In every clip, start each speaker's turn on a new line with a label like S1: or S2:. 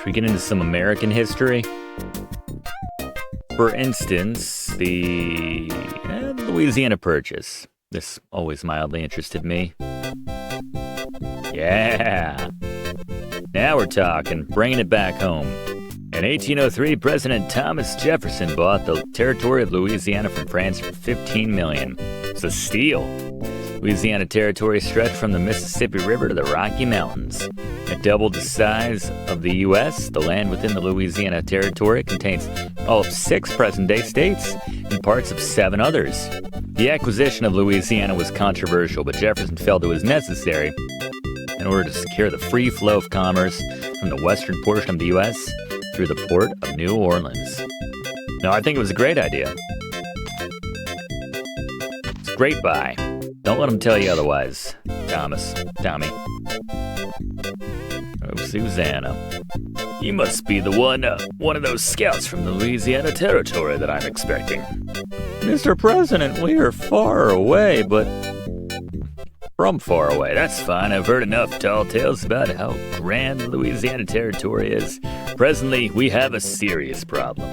S1: Should we get into some American history? For instance, the Louisiana Purchase. This always mildly interested me. Yeah! Now we're talking, bringing it back home. In 1803, President Thomas Jefferson bought the territory of Louisiana from France for $15 million. It's a steal. Louisiana territory stretched from the Mississippi River to the Rocky Mountains. It doubled the size of the U.S. The land within the Louisiana territory contains all of 6 present-day states and parts of 7 others. The acquisition of Louisiana was controversial, but Jefferson felt it was necessary in order to secure the free flow of commerce from the western portion of the U.S. through the port of New Orleans. No, I think it was a great idea. It's a great buy. Don't let them tell you otherwise, Tommy. Oh, Susanna. You must be the one of those scouts from the Louisiana Territory that I'm expecting. Mr. President, we are far away, but... From far away, that's fine. I've heard enough tall tales about how grand the Louisiana Territory is. Presently, we have a serious problem.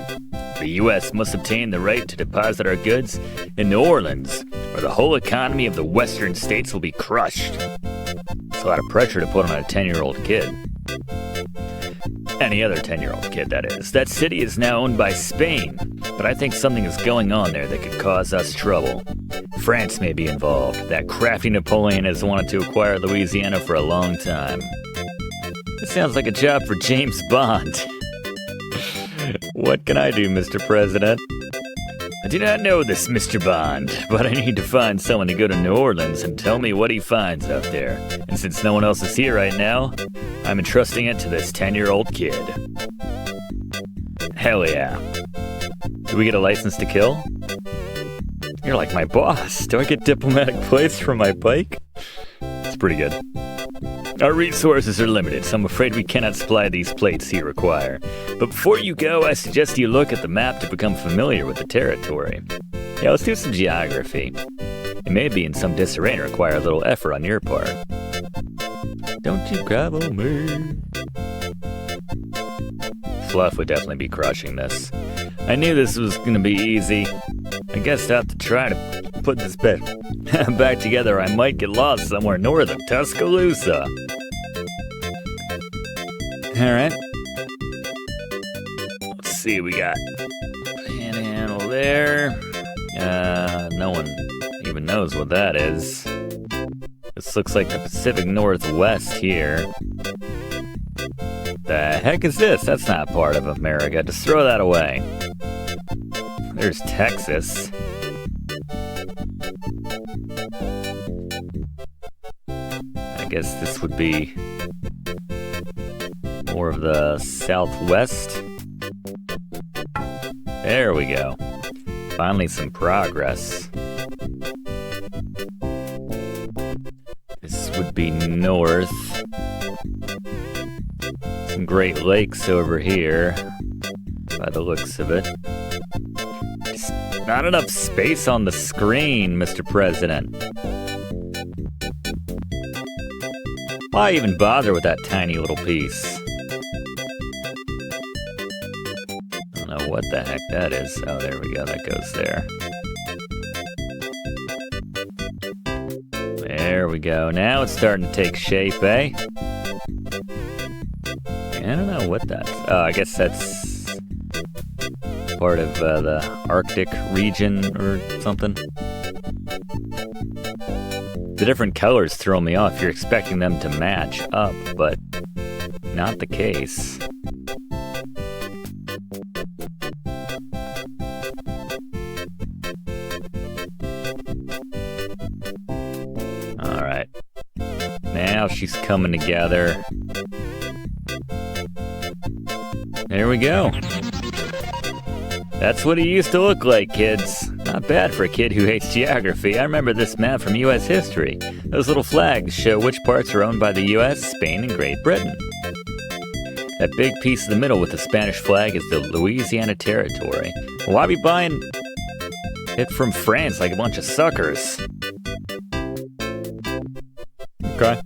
S1: The U.S. must obtain the right to deposit our goods in New Orleans, or the whole economy of the western states will be crushed. It's a lot of pressure to put on a 10-year-old kid. Any other 10-year-old kid, that is. That city is now owned by Spain, but I think something is going on there that could cause us trouble. France may be involved. That crafty Napoleon has wanted to acquire Louisiana for a long time. It sounds like a job for James Bond. What can I do, Mr. President? I do not know this, Mr. Bond, but I need to find someone to go to New Orleans and tell me what he finds out there. And since no one else is here right now, I'm entrusting it to this 10-year-old kid. Hell yeah. Do we get a license to kill? You're like my boss. Do I get diplomatic plates from my bike? It's pretty good. Our resources are limited, so I'm afraid we cannot supply these plates you require. But before you go, I suggest you look at the map to become familiar with the territory. Yeah, let's do some geography. It may be in some disarray and require a little effort on your part. Don't you gravel me. Fluff would definitely be crushing this. I knew this was going to be easy. I guess I'll have to try to put this bit back together. I might get lost somewhere north of Tuscaloosa. Alright. Let's see, we got Panhandle there. No one even knows what that is. This looks like the Pacific Northwest here. The heck is this? That's not part of America. Just throw that away. There's Texas. I guess this would be more of the Southwest. There we go. Finally some progress. This would be north. Some Great Lakes over here, by the looks of it. Just not enough space on the screen, Mr. President. Why even bother with that tiny little piece? I don't know what the heck that is. Oh, there we go. That goes there. There we go. Now it's starting to take shape, eh? I don't know what that's... Oh, I guess that's part of the Arctic region or something. The different colors throw me off. You're expecting them to match up, but not the case. Alright. Now she's coming together. There we go. That's what he used to look like, kids. Not bad for a kid who hates geography. I remember this map from U.S. history. Those little flags show which parts are owned by the U.S., Spain, and Great Britain. That big piece in the middle with the Spanish flag is the Louisiana Territory. Why be buying it from France like a bunch of suckers? Okay.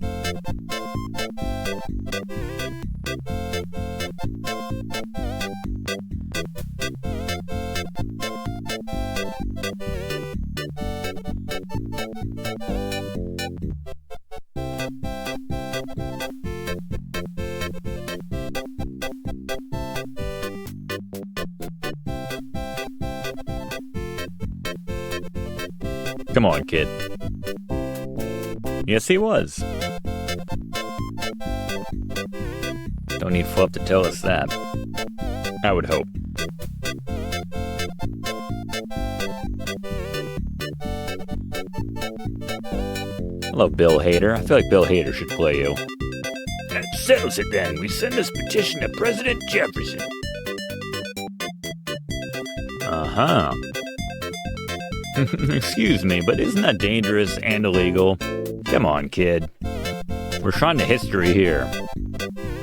S1: Come on, kid. Yes, he was. Don't need Fluff to tell us that. I would hope. Hello, Bill Hader. I feel like Bill Hader should play you. That settles it then. We send this petition to President Jefferson. Uh-huh. Excuse me, but isn't that dangerous and illegal? Come on, kid. We're trying to history here.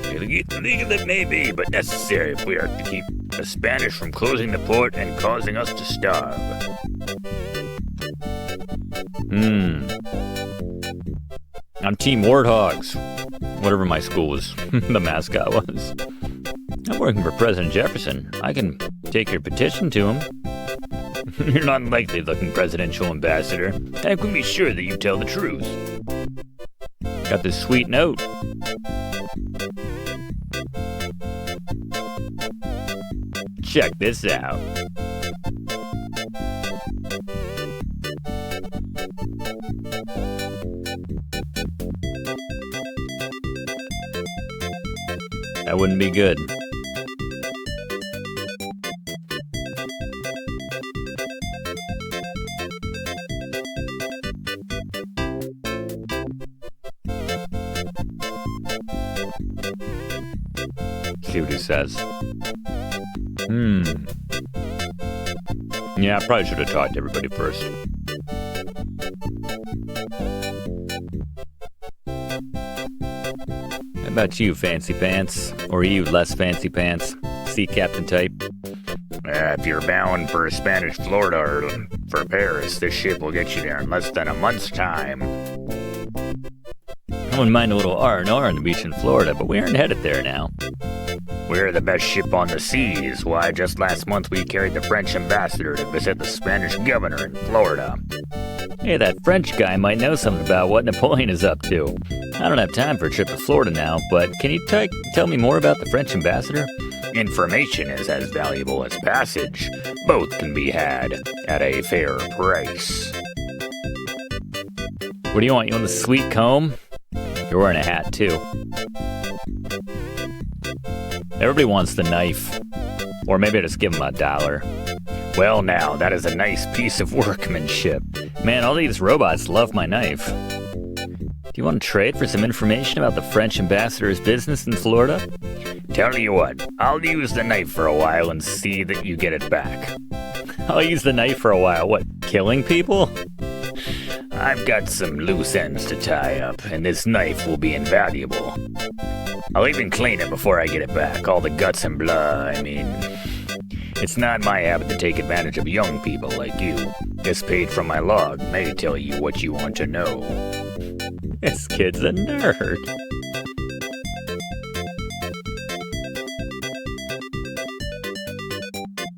S1: Illegal it may be, but necessary if we are to keep the Spanish from closing the port and causing us to starve. I'm Team Warthogs. Whatever my school was, the mascot was. I'm working for President Jefferson. I can take your petition to him. You're not likely looking presidential ambassador. I can be sure that you tell the truth. Got this sweet note. Check this out. That wouldn't be good. See what he says. Yeah, I probably should have talked to everybody first. How about you, fancy pants? Or you, less fancy pants? Sea captain type? If you're bound for Spanish Florida or for Paris, this ship will get you there in less than a month's time. I wouldn't mind a little R&R on the beach in Florida, but we aren't headed there now. We're the best ship on the seas. Why, just last month we carried the French ambassador to visit the Spanish governor in Florida. Hey, that French guy might know something about what Napoleon is up to. I don't have time for a trip to Florida now, but can you tell me more about the French ambassador? Information is as valuable as passage. Both can be had at a fair price. What do you want? You want the sweet comb? You're wearing a hat, too. Everybody wants the knife. Or maybe I just give them $1. Well now, that is a nice piece of workmanship. Man, all these robots love my knife. Do you want to trade for some information about the French ambassador's business in Florida? Tell you what, I'll use the knife for a while and see that you get it back. I'll use the knife for a while. What, killing people? I've got some loose ends to tie up, and this knife will be invaluable. I'll even clean it before I get it back, all the guts and blood, I mean. It's not my habit to take advantage of young people like you. This page from my log may tell you what you want to know. This kid's a nerd.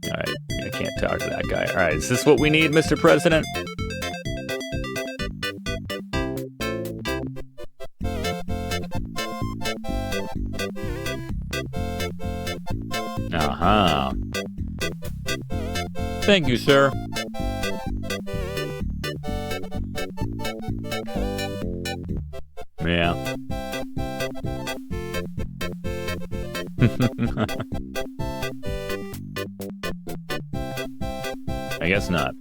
S1: Alright, I can't talk to that guy. Alright, is this what we need, Mr. President? Uh-huh. Thank you, sir. Yeah. I guess not.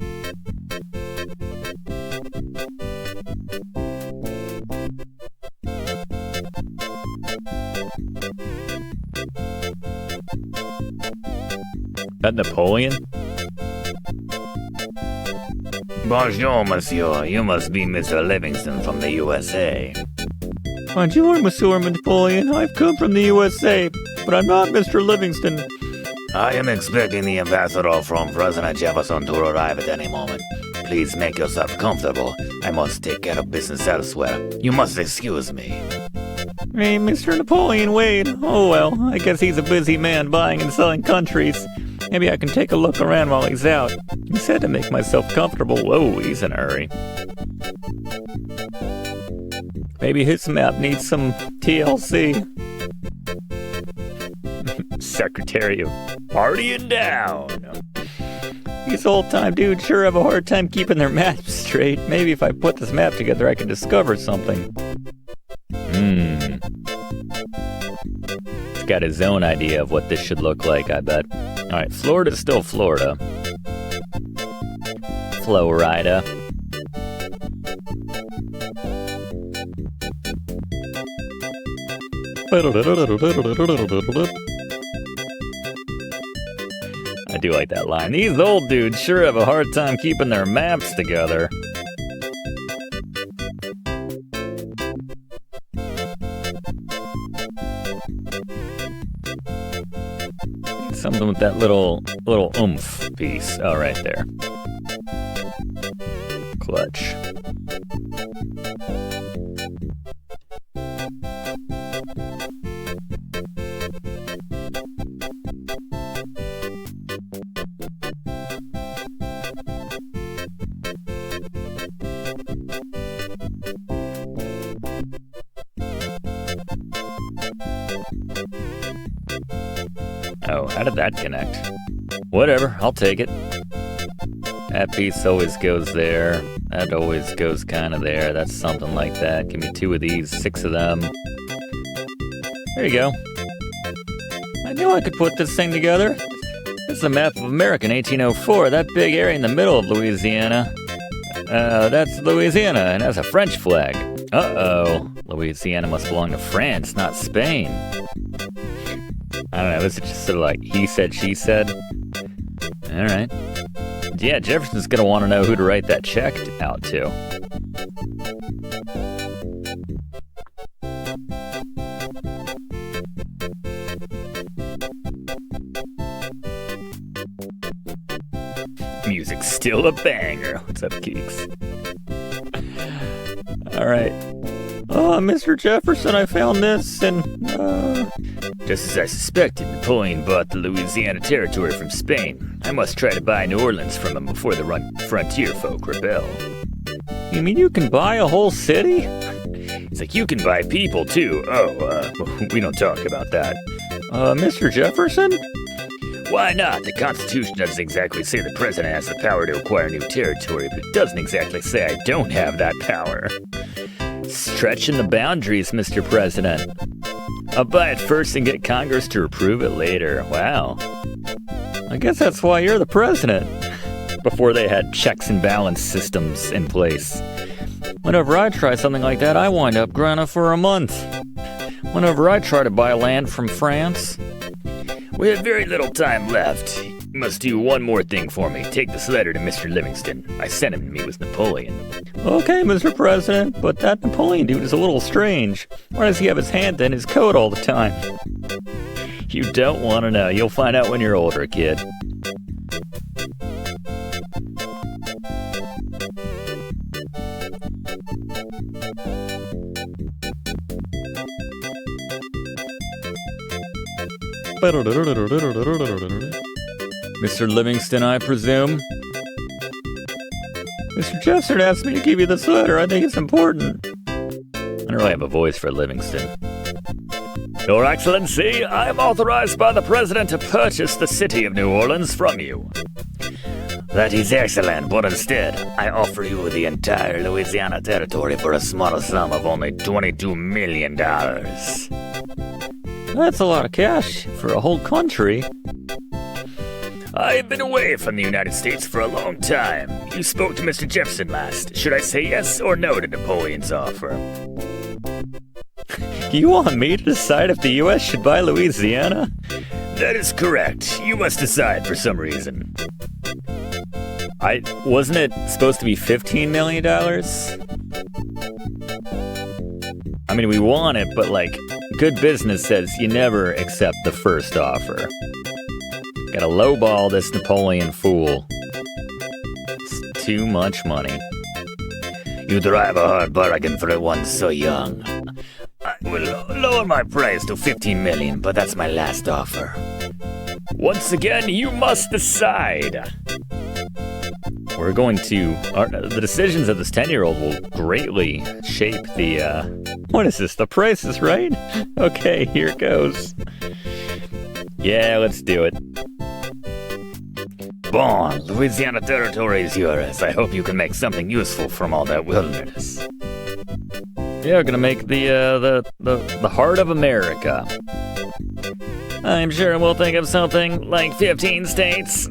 S1: That Napoleon? Bonjour, monsieur. You must be Mr. Livingston from the USA. Bonjour, Monsieur Napoleon. I've come from the USA, but I'm not Mr. Livingston. I am expecting the ambassador from President Jefferson to arrive at any moment. Please make yourself comfortable. I must take care of business elsewhere. You must excuse me. Hey, Mr. Napoleon Wade. Oh well, I guess he's a busy man buying and selling countries. Maybe I can take a look around while he's out. He said to make myself comfortable. Whoa, he's in a hurry. Maybe his map needs some TLC. Secretary of Partying Down. These old-time dudes sure have a hard time keeping their maps straight. Maybe if I put this map together, I can discover something. He's got his own idea of what this should look like, I bet. Alright, Florida's still Florida. Florida. I do like that line. These old dudes sure have a hard time keeping their maps together. Something with that little oomph piece. Oh, right there. Clutch. Oh, how did that connect? Whatever, I'll take it. That piece always goes there. That always goes kind of there. That's something like that. Give me 2 of these, 6 of them. There you go. I knew I could put this thing together. This is a map of America in 1804. That big area in the middle of Louisiana. That's Louisiana, and has a French flag. Uh-oh. Louisiana must belong to France, not Spain. I don't know, this is just sort of like he said, she said. All right. Yeah, Jefferson's going to want to know who to write that check out to. Music's still a banger. What's up, Keeks? All right. Mr. Jefferson, I found this, and, just as I suspected, Napoleon bought the Louisiana territory from Spain. I must try to buy New Orleans from him before the frontier folk rebel. You mean you can buy a whole city? It's like, you can buy people, too. Oh, we don't talk about that. Mr. Jefferson? Why not? The Constitution doesn't exactly say the president has the power to acquire new territory, but it doesn't exactly say I don't have that power. Stretching the boundaries, Mr. President. I'll buy it first and get Congress to approve it later. Wow. I guess that's why you're the president. Before they had checks and balance systems in place. Whenever I try something like that, I wind up grounded for a month. Whenever I try to buy land from France. We have very little time left. You must do one more thing for me. Take this letter to Mr. Livingston. I sent him to meet with Napoleon. Okay, Mr. President, but that Napoleon dude is a little strange. Why does he have his hand in his coat all the time? You don't want to know. You'll find out when you're older, kid. Mr. Livingston, I presume? Mr. Jefferson asked me to give you this letter. I think it's important. I don't really have a voice for Livingston. Your Excellency, I am authorized by the President to purchase the city of New Orleans from you. That is excellent, but instead, I offer you the entire Louisiana territory for a small sum of only $22 million. That's a lot of cash for a whole country. I've been away from the United States for a long time. You spoke to Mr. Jefferson last. Should I say yes or no to Napoleon's offer? You want me to decide if the U.S. should buy Louisiana? That is correct. You must decide for some reason. Wasn't it supposed to be $15 million? I mean, we want it, but like, good business says you never accept the first offer. Gotta lowball this Napoleon fool. It's too much money. You drive a hard bargain for one so young. I will lower my price to $15 million, but that's my last offer. Once again, you must decide. We're going to... the decisions of this 10-year-old will greatly shape the, What is this? The Price is Right? Okay, here it goes. Yeah, let's do it. Bon, Louisiana territory is yours. I hope you can make something useful from all that wilderness. Yeah, we're gonna make the heart of America. I'm sure we'll think of something like 15 states.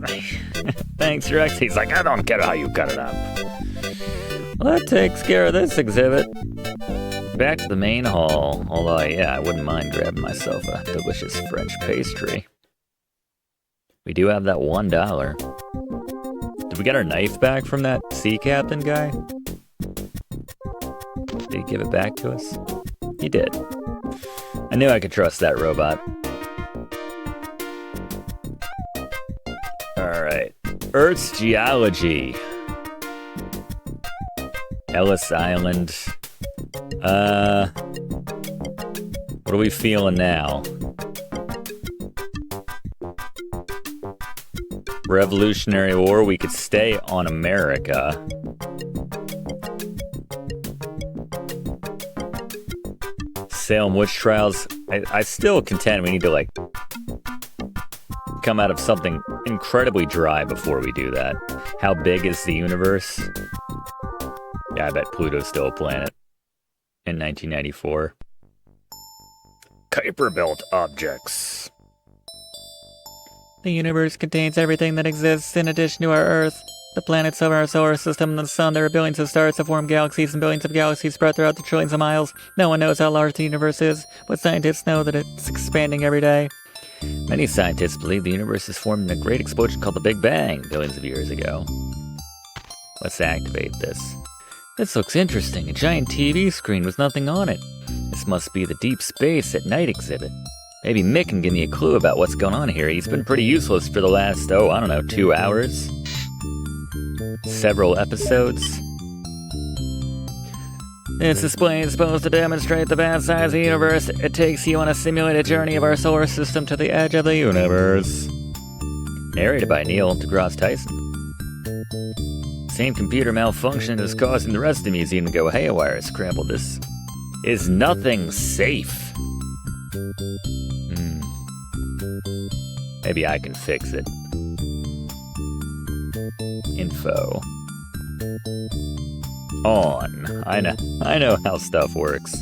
S1: Thanks, Rex. He's like, I don't care how you cut it up. Well, that takes care of this exhibit. Back to the main hall. Although, yeah, I wouldn't mind grabbing myself a delicious French pastry. We do have that $1. Did we get our knife back from that sea captain guy? Did he give it back to us? He did. I knew I could trust that robot. Alright. Earth's geology. Ellis Island. What are we feeling now? Revolutionary War, we could stay on America. Salem witch trials. I still contend we need to, like, come out of something incredibly dry before we do that. How big is the universe? Yeah, I bet Pluto's still a planet. In 1994. Kuiper Belt objects.
S2: The universe contains everything that exists in addition to our Earth. The planets of our solar system and the sun. There are billions of stars that form galaxies and billions of galaxies spread throughout the trillions of miles. No one knows how large the universe is, but scientists know that it's expanding every day.
S1: Many scientists believe the universe is formed in a great explosion called the Big Bang billions of years ago. Let's activate this. This looks interesting. A giant TV screen with nothing on it. This must be the Deep Space at Night exhibit. Maybe Mick can give me a clue about what's going on here. He's been pretty useless for the last, 2 hours. Several episodes.
S2: This display is supposed to demonstrate the vast size of the universe. It takes you on a simulated journey of our solar system to the edge of the universe.
S1: Narrated by Neil deGrasse Tyson. Same computer malfunction is causing the rest of the museum to go haywire. Scramble. This is nothing safe. Maybe I can fix it. Info. On. I know how stuff works.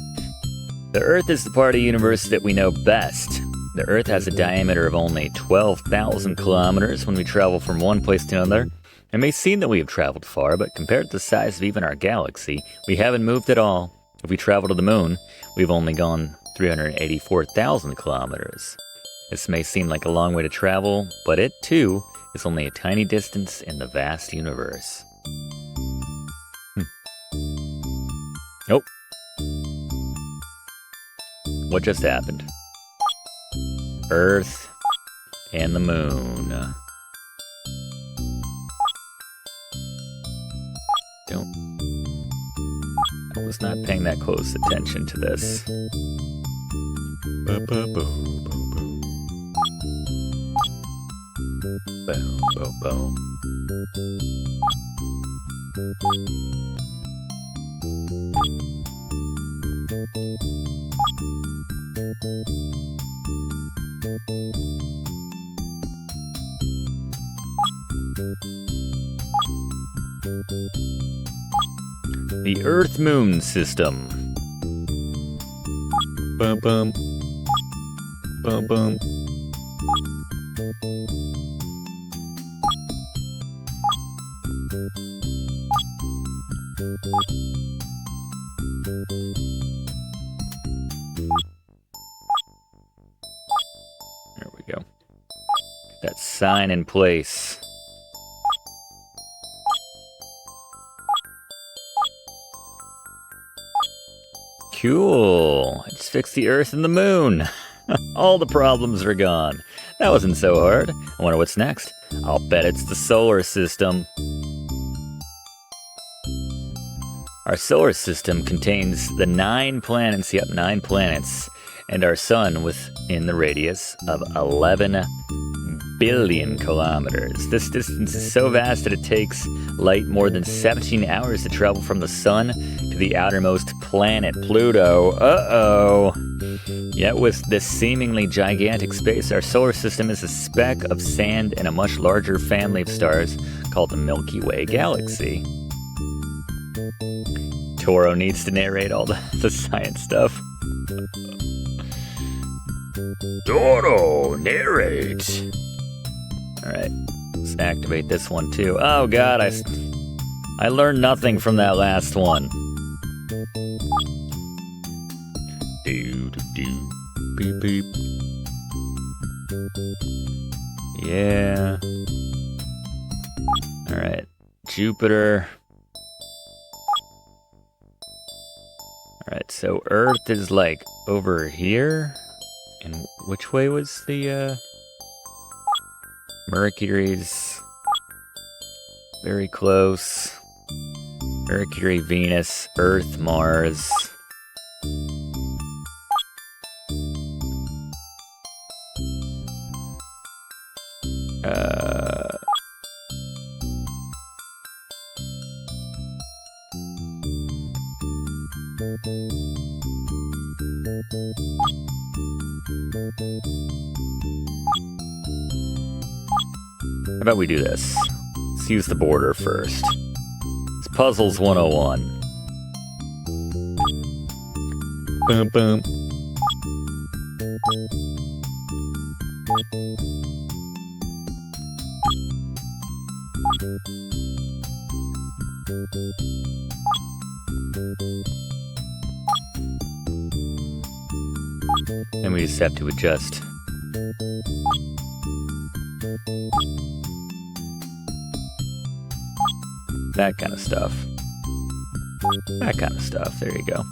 S1: The Earth is the part of the universe that we know best. The Earth has a diameter of only 12,000 kilometers. When we travel from one place to another, it may seem that we have traveled far, but compared to the size of even our galaxy, we haven't moved at all. If we travel to the moon, we've only gone 384,000 kilometers. This may seem like a long way to travel, but it, too, is only a tiny distance in the vast universe. Nope. What just happened? Earth and the moon. I was not paying that close attention to this. Boom, boom, boom. The Earth-Moon system. Bum bum. Bum bum. There we go. That sign in place. Cool. I just fixed the Earth and the Moon. All the problems are gone. That wasn't so hard. I wonder what's next. I'll bet it's the solar system. Our solar system contains the 9 planets, 9 planets, and our sun within the radius of 11 billion kilometers. This distance is so vast that it takes light more than 17 hours to travel from the sun to the outermost planet, Pluto. Uh-oh. Yet with this seemingly gigantic space, our solar system is a speck of sand in a much larger family of stars called the Milky Way galaxy. Toro needs to narrate all the science stuff. Toro, narrate! Alright, let's activate this one too. Oh god, I learned nothing from that last one. Do, beep, beep. Yeah. Alright, Jupiter. Alright, so Earth is like over here. And which way was the, Mercury's very close. Mercury, Venus, Earth, Mars. How about we do this? Let's use the border first. It's Puzzles 101. Boom, boom. Then we just have to adjust. That kind of stuff. That kind of stuff. There you go.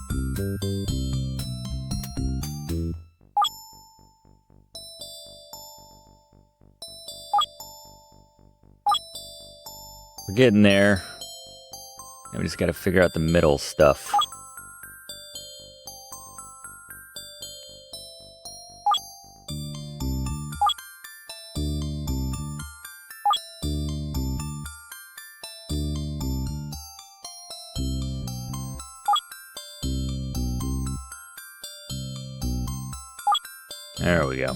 S1: We're getting there. And we just gotta figure out the middle stuff. There we go.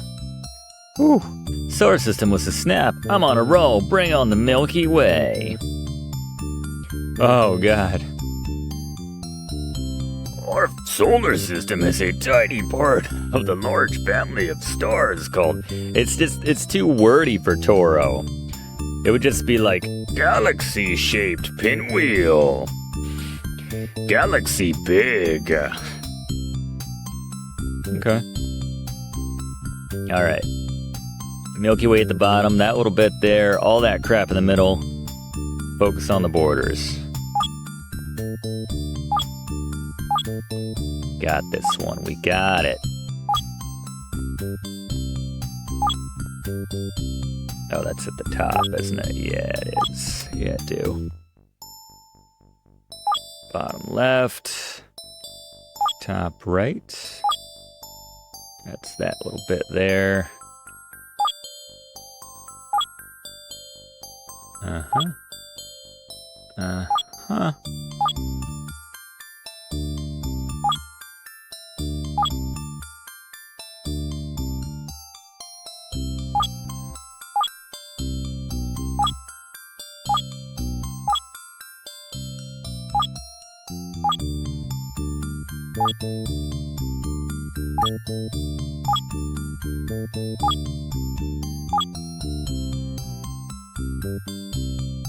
S1: Whew. Solar system was a snap. I'm on a roll. Bring on the Milky Way. Oh, God. Our solar system is a tiny part of the large family of stars called... It's too wordy for Toro. It would just be like, galaxy-shaped pinwheel. Galaxy big. Okay. Alright. Milky Way at the bottom, that little bit there, all that crap in the middle. Focus on the borders. Got this one, we got it. Oh, that's at the top, isn't it? Yeah, it is. Yeah, it do. Bottom left. Top right. That's that little bit there. Uh-huh. Uh-huh.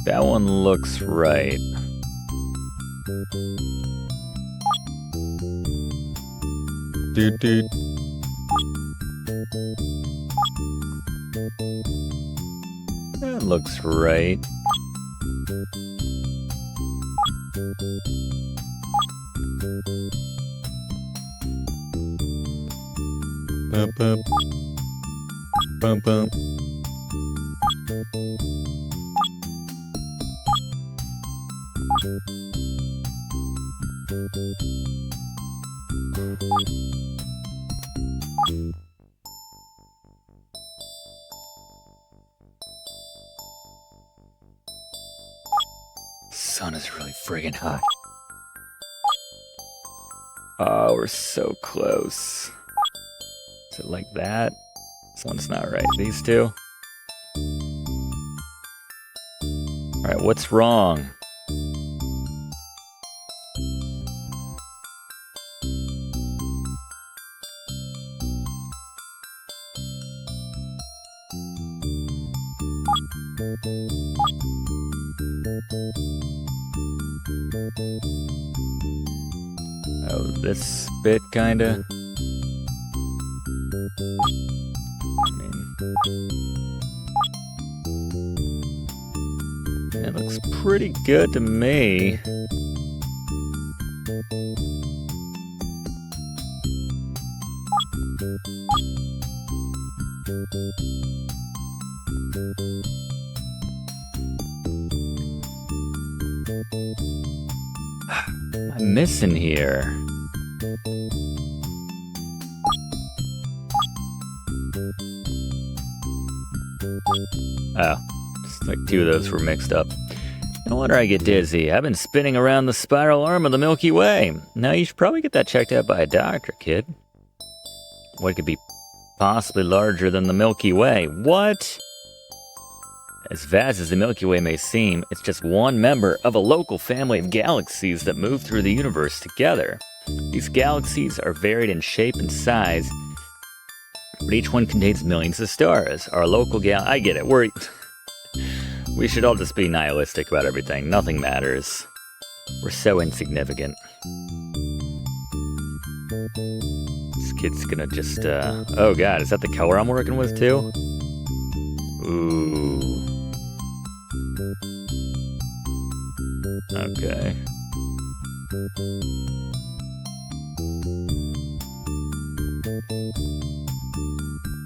S1: That one looks right. Dude, dude. That looks right. Bump, bump. Bump, bump. Sun is really friggin' hot. Oh, we're so close. Is it like that? This one's not right. These two? Alright, what's wrong? Oh, this bit kinda. It looks pretty good to me. I'm missing here. Oh, just like two of those were mixed up. No wonder I get dizzy. I've been spinning around the spiral arm of the Milky Way. Now you should probably get that checked out by a doctor, kid. What could be possibly larger than the Milky Way? What? As vast as the Milky Way may seem, it's just one member of a local family of galaxies that move through the universe together. These galaxies are varied in shape and size, but each one contains millions of stars. Our local I get it. We should all just be nihilistic about everything. Nothing matters. We're so insignificant. This kid's gonna just, oh god, is that the color I'm working with too? Ooh. Okay.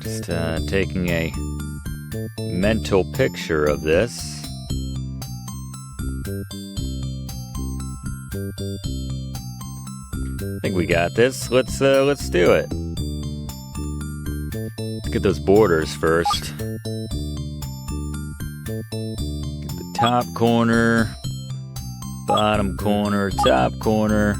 S1: Just taking a mental picture of this. I think we got this. Let's do it. Let's get those borders first. Get the top corner, bottom corner, top corner.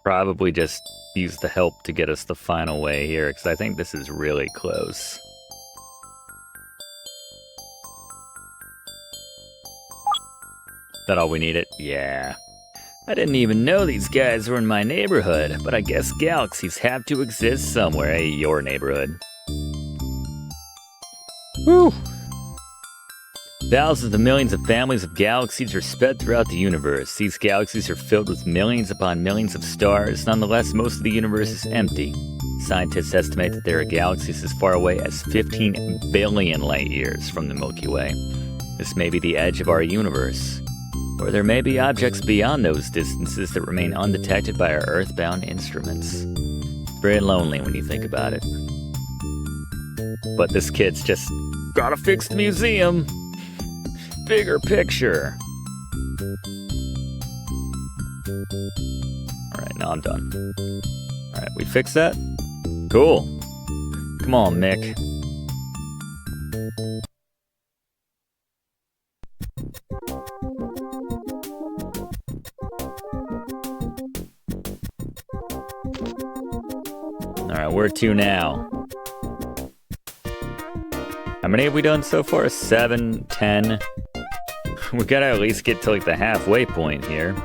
S1: Probably just use the help to get us the final way here, because I think this is really close. That all we needed? Yeah. I didn't even know these guys were in my neighborhood, but I guess galaxies have to exist somewhere. Hey, your neighborhood. Whew. Thousands of millions of families of galaxies are spread throughout the universe. These galaxies are filled with millions upon millions of stars. Nonetheless, most of the universe is empty. Scientists estimate that there are galaxies as far away as 15 billion light years from the Milky Way. This may be the edge of our universe. Or there may be objects beyond those distances that remain undetected by our earthbound instruments. It's very lonely when you think about it. But this kid's just gotta fix the museum. Bigger picture. Alright, now I'm done. Alright, we fixed that? Cool. Come on, Mick. Alright, where to now? How many have we done so far? 7, 10? We gotta at least get to like the halfway point here.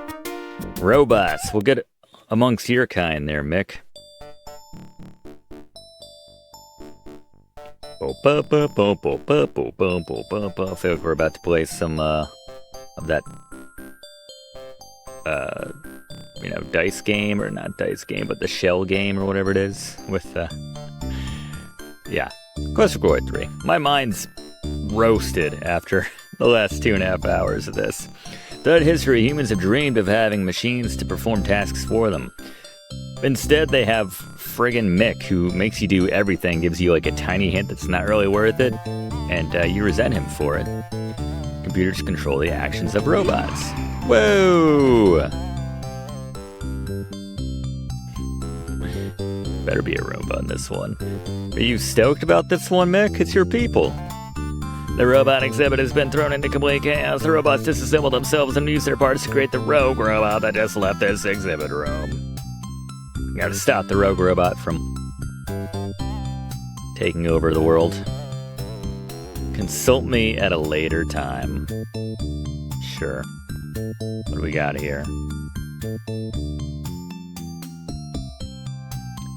S1: Robots, we'll get amongst your kind there, Mick. I feel like we're about to play some of that dice game, or not dice game, but the shell game or whatever it is with yeah, Quest for Glory 3. My mind's roasted after the last 2.5 hours of this. Throughout history, humans have dreamed of having machines to perform tasks for them. Instead, they have friggin' Mick, who makes you do everything, gives you like a tiny hint that's not really worth it, and you resent him for it. Computers control the actions of robots. Whoa! Better be a robot in this one. Are you stoked about this one, Mick? It's your people. The robot exhibit has been thrown into complete chaos. The robots disassemble themselves and use their parts to create the rogue robot that just left this exhibit room. Gotta stop the rogue robot from taking over the world. Consult me at a later time. Sure. What do we got here?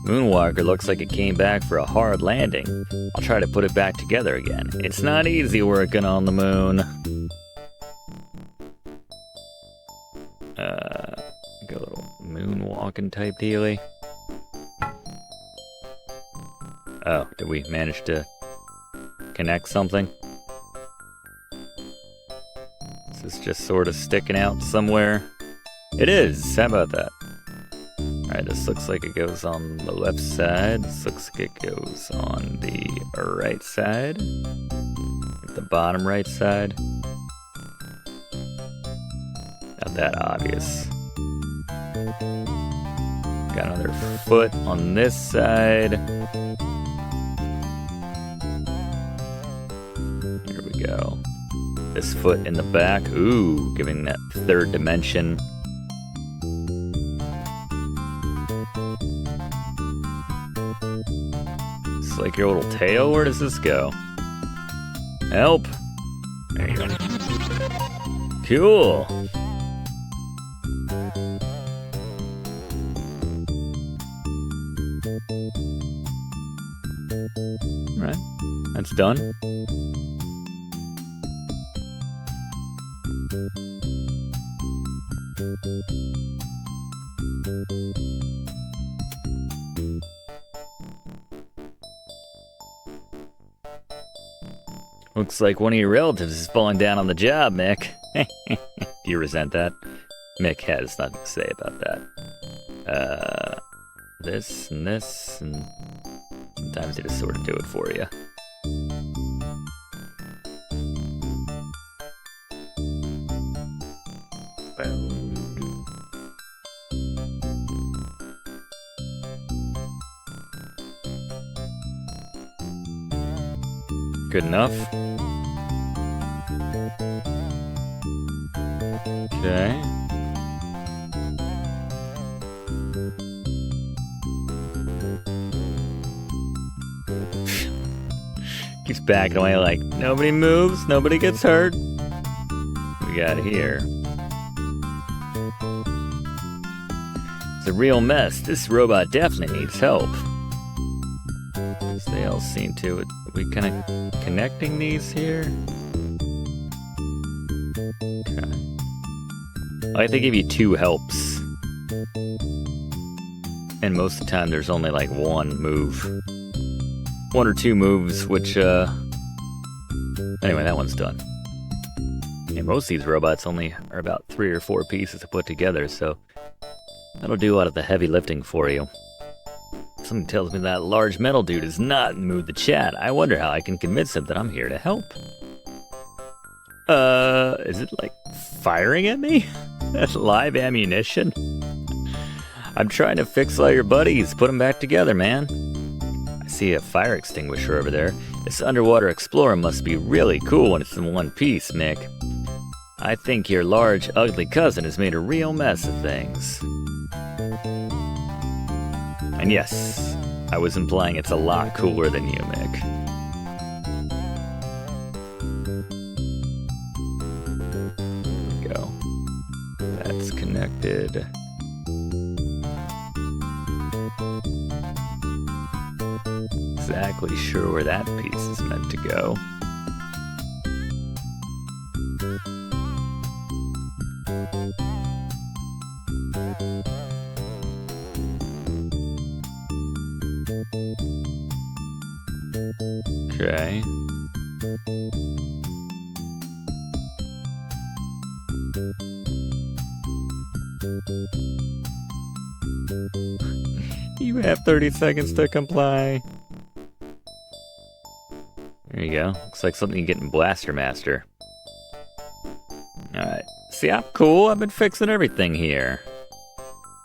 S1: Moonwalker looks like it came back for a hard landing. I'll try to put it back together again. It's not easy working on the moon. Like a little moonwalking type dealy. Oh, did we manage to connect something? Is this just sort of sticking out somewhere? It is! How about that? Alright, this looks like it goes on the left side. This looks like it goes on the right side. Like the bottom right side. Not that obvious. Got another foot on this side. Here we go. This foot in the back. Ooh, giving that third dimension. It's like your little tail. Where does this go? Help! There you go. Cool! Alright, that's done. Looks like one of your relatives is falling down on the job, Mick. Do you resent that? Mick has nothing to say about that. This and this, and sometimes they just sort of do it for you. Good enough. Okay. Keeps backing away like, nobody moves, nobody gets hurt. What we got here? It's a real mess. This robot definitely needs help. As they all seem to. Are we kind of connecting these here? Okay. I think they give you 2 helps. And most of the time there's only like 1 move. 1 or 2 moves, which, anyway, that one's done. And most of these robots only are about 3 or 4 pieces to put together, so that'll do a lot of the heavy lifting for you. Something tells me that large metal dude is not in the mood to chat. I wonder how I can convince him that I'm here to help. Is it like firing at me? That's live ammunition? I'm trying to fix all your buddies, put them back together, man. I See a fire extinguisher over there. This underwater explorer must be really cool when it's in one piece, Mick. I think your large, ugly cousin has made a real mess of things. And yes, I was implying it's a lot cooler than you, Mick. There we go. That's connected. Exactly sure where that piece is meant to go. Okay.
S2: You have 30 seconds to comply.
S1: There you go. Looks like something you get in Blaster Master. Alright. See, I'm cool. I've been fixing everything here.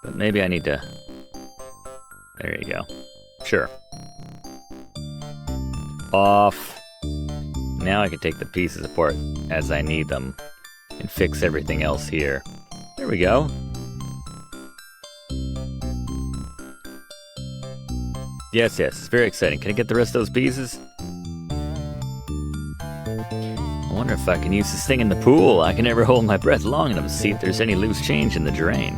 S1: But maybe I need to... There you go. Sure. Off. Now I can take the pieces apart as I need them and fix everything else here. There we go. Yes, it's very exciting. Can I get the rest of those pieces? I wonder if I can use this thing in the pool. I can never hold my breath long enough to see if there's any loose change in the drain.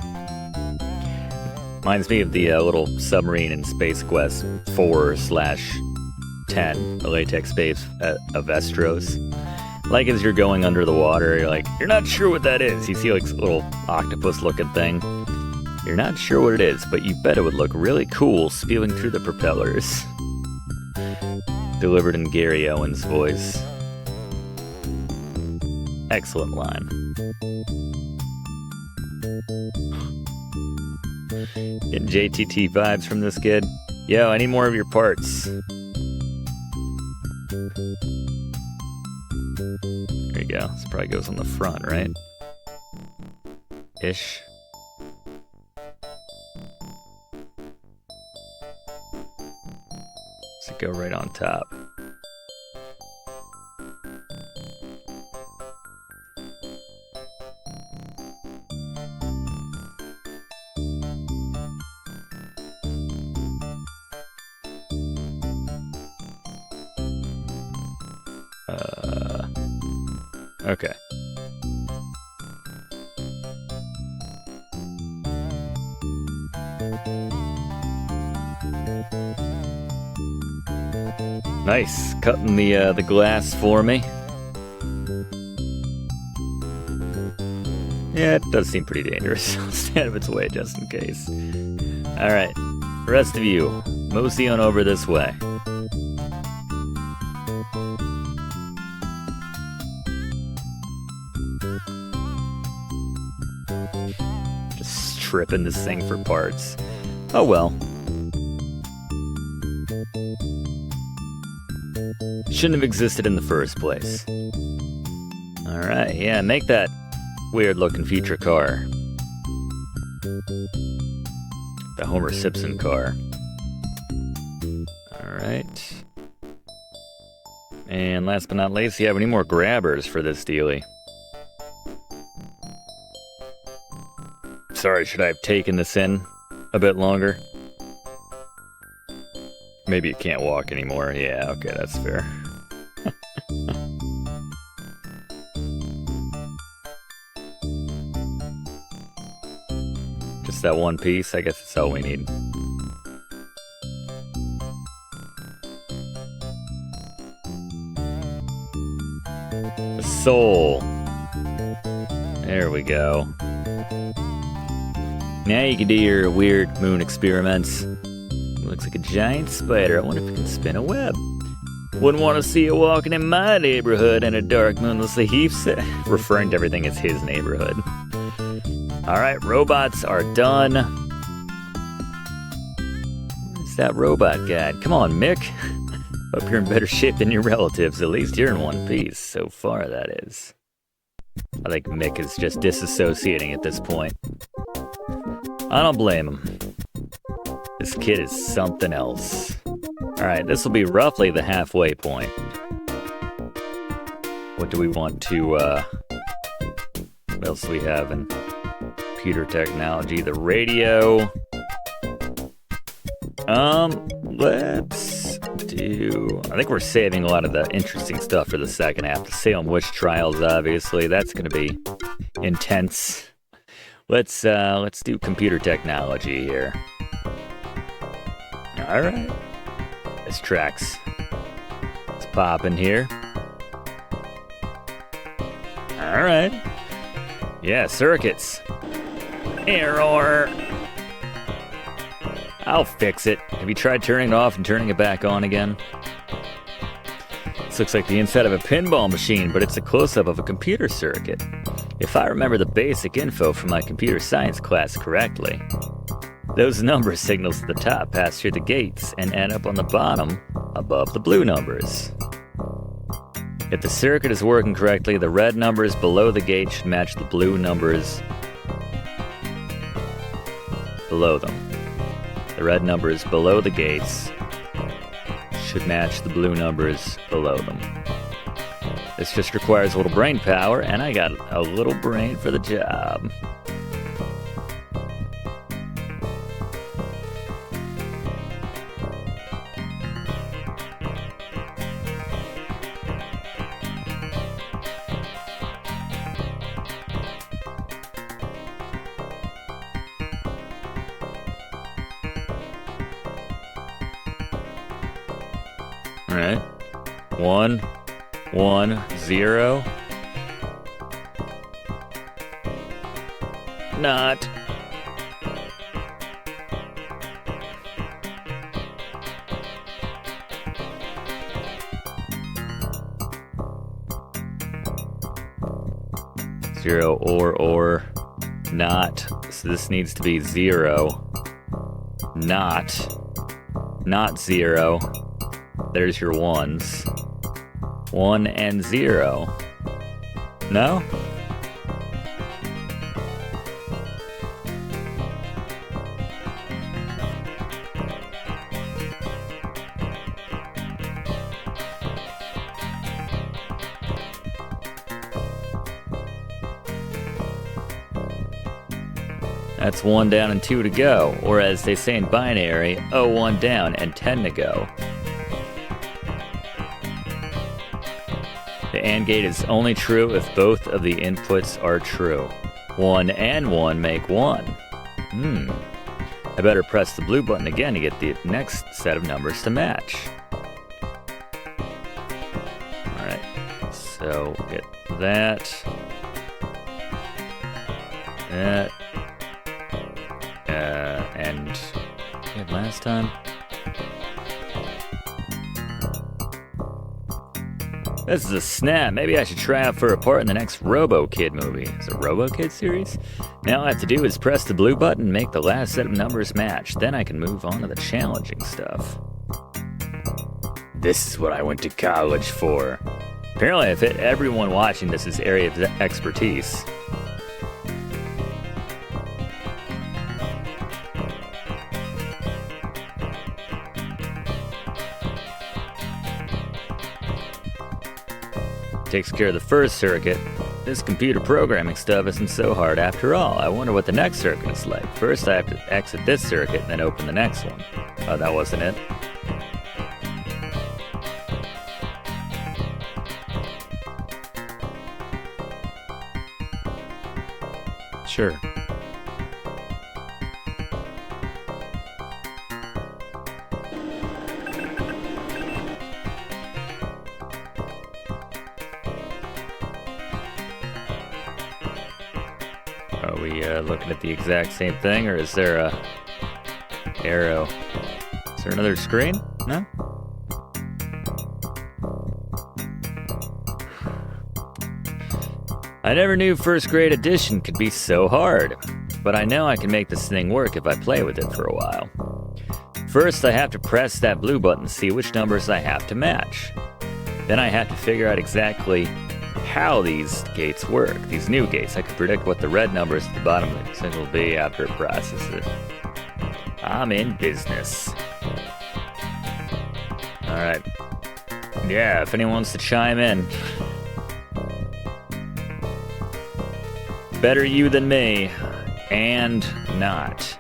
S1: Reminds me of the little submarine in Space Quest 4/10, the latex base of Estros. Like as you're going under the water, you're not sure what that is. You see like a little octopus-looking thing. You're not sure what it is, but you bet it would look really cool spewing through the propellers. Delivered in Gary Owen's voice. Excellent line. Getting JTT vibes from this kid. Yo, I need more of your parts. There you go. This probably goes on the front, right? Ish. Does it go right on top? Okay. Nice, cutting the glass for me. Yeah, it does seem pretty dangerous. I'll stay out of its way just in case. All right, the rest of you, mosey on over this way. Just tripping this thing for parts. Oh well. Shouldn't have existed in the first place. Alright, yeah, make that weird looking future car. The Homer Simpson car. Alright. And last but not least, do you have any more grabbers for this dealie? Sorry, should I have taken this in a bit longer? Maybe you can't walk anymore. Yeah, okay, that's fair. Just that one piece, I guess that's all we need. The soul. There we go. Now you can do your weird moon experiments. Looks like a giant spider. I wonder if it can spin a web. Wouldn't want to see it walking in my neighborhood in a dark, moonless eve. Referring to everything as his neighborhood. Alright, robots are done. Where's that robot guide? Come on, Mick. Hope you're in better shape than your relatives. At least you're in one piece. So far, that is. I think Mick is just disassociating at this point. I don't blame him. This kid is something else. Alright, this will be roughly the halfway point. What do we want to, what else do we have in computer technology? The radio. Let's do... I think we're saving a lot of the interesting stuff for the second half. The Salem witch trials, obviously. That's going to be intense. Let's do computer technology here. All right. This track's... It's popping here. All right. Yeah, circuits. Error. I'll fix it. Have you tried turning it off and turning it back on again? This looks like the inside of a pinball machine, but it's a close-up of a computer circuit. If I remember the basic info from my computer science class correctly, those number signals at the top pass through the gates and end up on the bottom above the blue numbers. If the circuit is working correctly, the red numbers below the gate should match the blue numbers below them. The red numbers below the gates should match the blue numbers below them. This just requires a little brain power, and I got a little brain for the job. All right, 1, 1, 0. Not. Zero or not. So this needs to be 0. Not 0. There's your 1s. 1 and 0. No? That's 1 down and 2 to go. Or as they say in binary, 1 down and 10 to go. The AND gate is only true if both of the inputs are true. 1 and 1 make 1. I better press the blue button again to get the next set of numbers to match. Alright, so get that. That. And good last time. This is a snap. Maybe I should try out for a part in the next Robo-Kid movie. Is it a Robo-Kid series? Now all I have to do is press the blue button and make the last set of numbers match. Then I can move on to the challenging stuff. This is what I went to college for. Apparently I fit everyone watching this' area of expertise. Takes care of the first circuit. This computer programming stuff isn't so hard after all. I wonder what the next circuit is like. First I have to exit this circuit and then open the next one. Oh, that wasn't it. Sure. Are we looking at the exact same thing, or is there a arrow? Is there another screen? No? I never knew first grade addition could be so hard, but I know I can make this thing work if I play with it for a while. First, I have to press that blue button to see which numbers I have to match. Then I have to figure out exactly how these gates work, these new gates. I can predict what the red numbers at the bottom of the signal will be after it processes it. I'm in business. Alright. Yeah, if anyone wants to chime in. Better you than me. And not.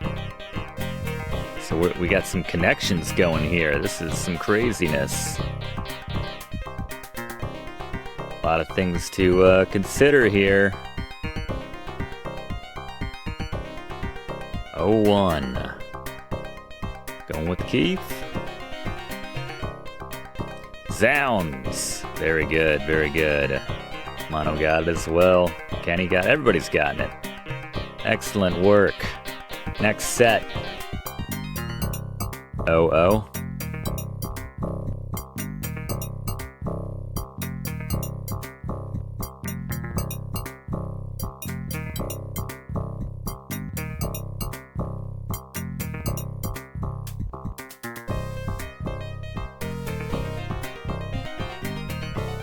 S1: So we got some connections going here. This is some craziness. A lot of things to consider here. 01. Going with Keith. Zounds. Very good, very good. Mono got it as well. Kenny got it. Everybody's gotten it. Excellent work. Next set. 00.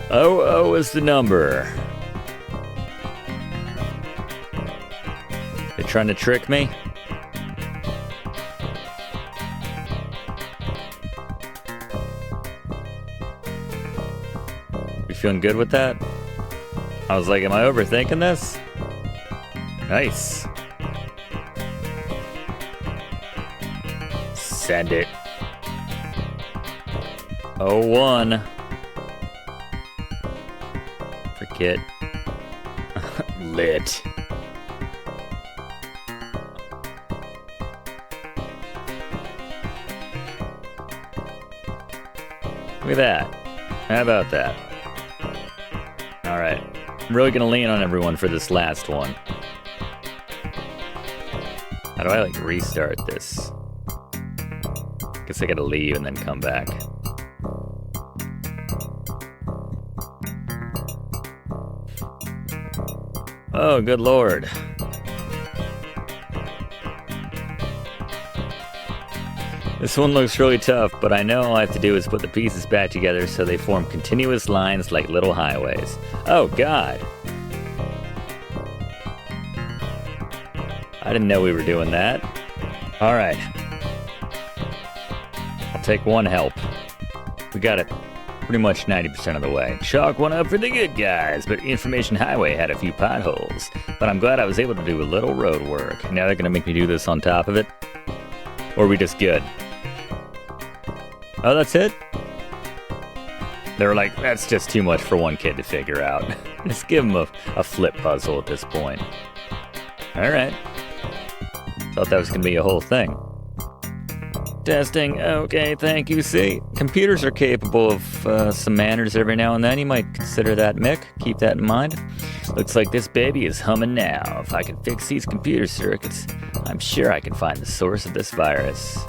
S1: Oh is the number. They trying to trick me? You feeling good with that? I was like, am I overthinking this? Nice. Send it. 01. Forget. Lit. Look at that. How about that? Alright. I'm really gonna lean on everyone for this last one. How do I, like, restart this? Guess I gotta leave and then come back. Oh, good lord. This one looks really tough, but I know all I have to do is put the pieces back together so they form continuous lines like little highways. Oh, God. I didn't know we were doing that. All right. I'll take one help. We got it pretty much 90% of the way. Chalk one up for the good guys, but Information Highway had a few potholes. But I'm glad I was able to do a little road work. Now they're gonna make me do this on top of it? Or are we just good? Oh, that's it? They were like, that's just too much for one kid to figure out. Just give him a flip puzzle at this point. Alright. Thought that was gonna be a whole thing. Testing. Okay, thank you. See, computers are capable of some manners every now and then. You might consider that, Mick. Keep that in mind. Looks like this baby is humming now. If I can fix these computer circuits, I'm sure I can find the source of this virus.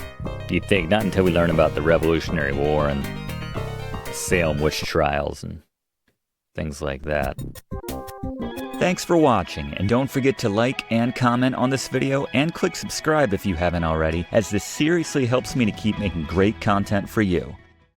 S1: You'd think not until we learn about the Revolutionary War and Salem witch trials and things like that. Thanks for watching, and don't forget to like and comment on this video and click subscribe if you haven't already, as this seriously helps me to keep making great content for you.